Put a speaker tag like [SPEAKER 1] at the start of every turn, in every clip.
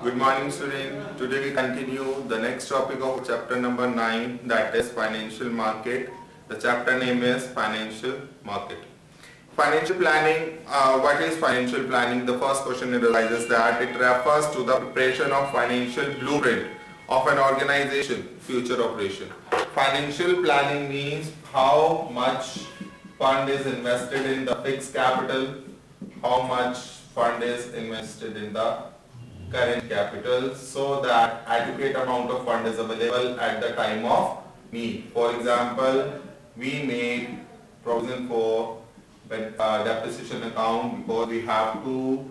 [SPEAKER 1] Good morning, student. Today we continue the next topic of chapter number 9, that is financial market. The chapter name is financial market. Financial planning, what is financial planning? The first question arises that it refers to the preparation of financial blueprint of an organization, future operation. Financial planning means how much fund is invested in the fixed capital, how much fund is invested in the current capital, so that adequate amount of fund is available at the time of need. For example, we made provision for depreciation account because we have to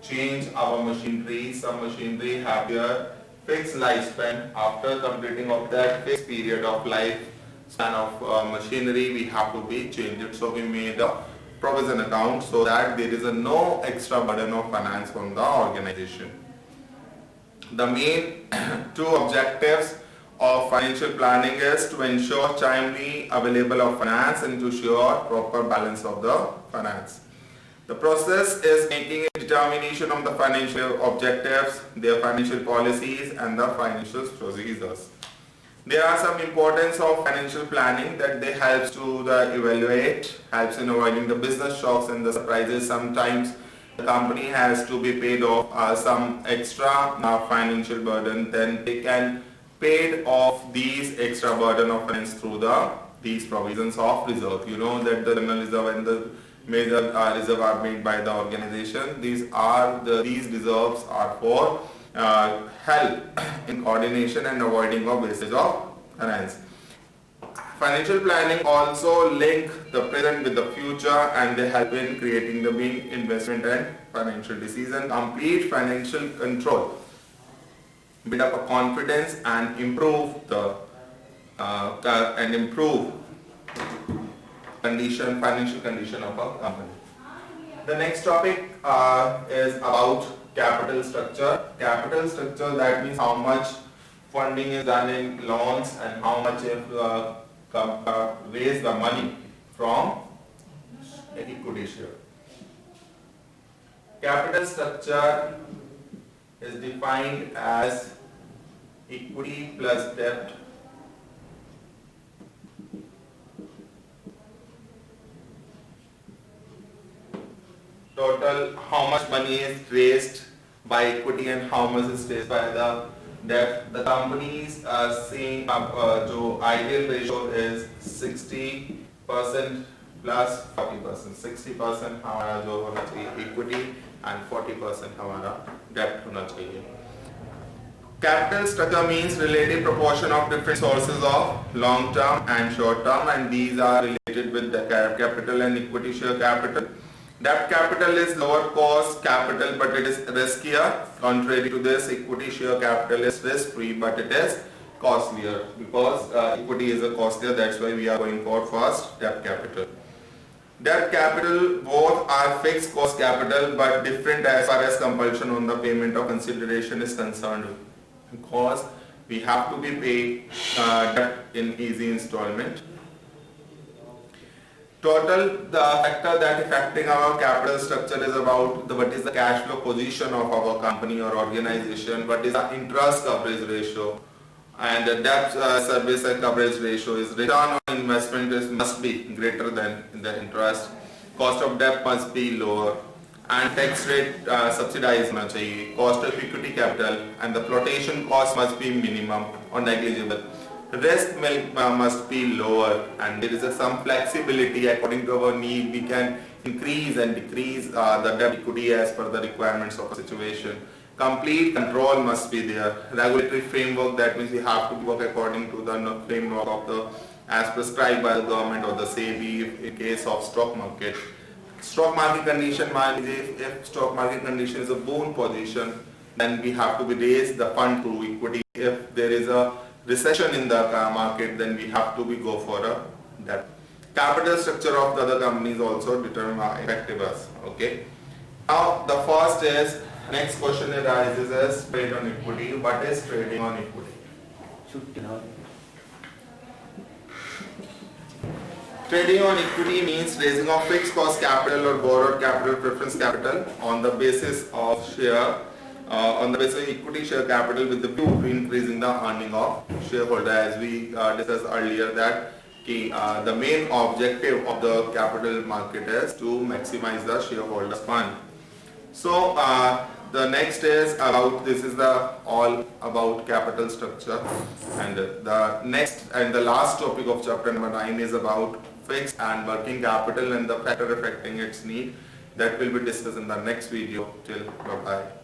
[SPEAKER 1] change our machinery. Some machinery have their fixed lifespan. After completing of that fixed period of lifespan of machinery, we have to be changed. So we made a provision account so that there is no extra burden of finance from the organization. The main two objectives of financial planning is to ensure timely available of finance and to ensure proper balance of the finance. The process is making a determination of the financial objectives, their financial policies and the financial procedures. There are some importance of financial planning that they helps to evaluate, helps in avoiding the business shocks and the surprises. Sometimes the company has to be paid off some extra financial burden, then they can pay off these extra burden of finance through these provisions of reserve. You know that the general reserve and the major reserve are made by the organization. These reserves are for help in coordination and avoiding of wastage of finance. Financial planning also link the present with the future and they help in creating the big investment and financial decision. Complete financial control, build up a confidence and improve the financial condition of a company. The next topic is about capital structure. Capital structure, that means how much funding is done in loans and how much raise the money from equity share. Capital structure is defined as equity plus debt total, how much money is raised by equity and how much is raised by the debt. The companies are seeing जो ideal ratio is 60% plus 40%. 60% हमारा जो होना चाहिए equity and 40% हमारा debt होना चाहिए. Capital structure means relative proportion of different sources of long term and short term, and these are related with the capital and equity share capital. Debt capital is lower cost capital but it is riskier. Contrary to this, equity share capital is risk free but it is costlier because equity is a costlier. That's why we are going for first debt capital. Debt capital, both are fixed cost capital but different as far as compulsion on the payment of consideration is concerned, because we have to be paid debt in easy installment. Total, the factor that affecting our capital structure is about what is the cash flow position of our company or organization, what is the interest coverage ratio, and the debt service coverage ratio is return on investment must be greater than the interest, cost of debt must be lower, and tax rate subsidized होना चाहिए, cost of equity capital and the flotation cost must be minimum or negligible. Risk must be lower and there is some flexibility according to our need. We can increase and decrease the debt equity as per the requirements of the situation. Complete control must be there. Regulatory framework, that means we have to work according to the framework of the as prescribed by the government or the SEBI in case of stock market. Stock market condition, if stock market condition is a boon position, then we have to raise the fund through equity. If there is a recession in the market, then we have to go for a debt. Capital structure of the other companies also determine effectiveness. Okay. Now the first is, next question arises as trade on equity. What is trading on equity? Trading on equity means raising of fixed cost capital or borrowed capital, preference capital on the basis of share on the basis of equity share capital with the view to increasing the earning of shareholder. As we discussed earlier that the main objective of the capital market is to maximize the shareholders fund. So the next is about, this is the all about capital structure, and the next and the last topic of chapter number 9 is about fixed and working capital and the factor affecting its need. That will be discussed in the next video. Till bye bye.